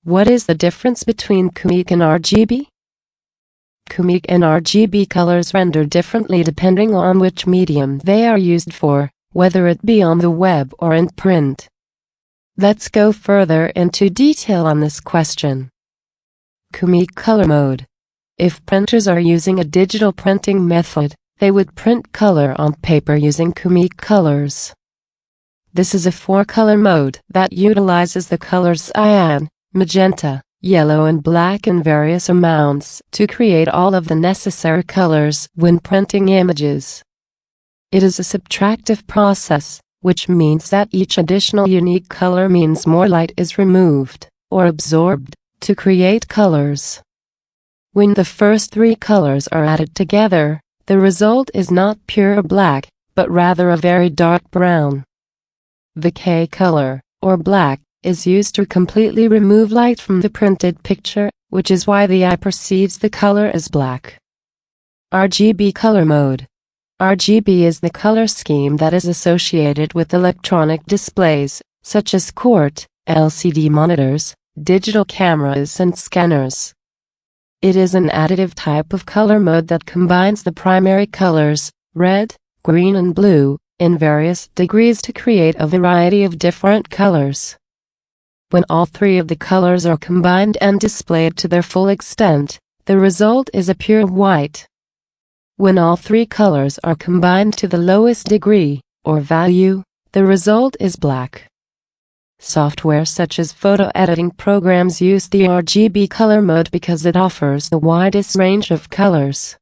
What is the difference between CMYK and RGB? CMYK and RGB colors render differently depending on which medium they are used for, whether it be on the web or in print. Let's go further into detail on this question. CMYK color mode. If printers are using a digital printing method, they would print color on paper using CMYK colors. This is a 4-color mode that utilizes the colors cyan, magenta, yellow and black in various amounts to create all of the necessary colors when printing images. It is a subtractive process, which means that each additional unique color means more light is removed, or absorbed, to create colors. When the first 3 colors are added together, the result is not pure black, but rather a very dark brown. The K color, or black, is used to completely remove light from the printed picture, which is why the eye perceives the color as black. RGB color mode. RGB is the color scheme that is associated with electronic displays, such as QWERTY, LCD monitors, digital cameras and scanners. It is an additive type of color mode that combines the primary colors, red, green and blue, in various degrees to create a variety of different colors. When all 3 of the colors are combined and displayed to their full extent, the result is a pure white. When all 3 colors are combined to the lowest degree, or value, the result is black. Software such as photo editing programs use the RGB color mode because it offers the widest range of colors.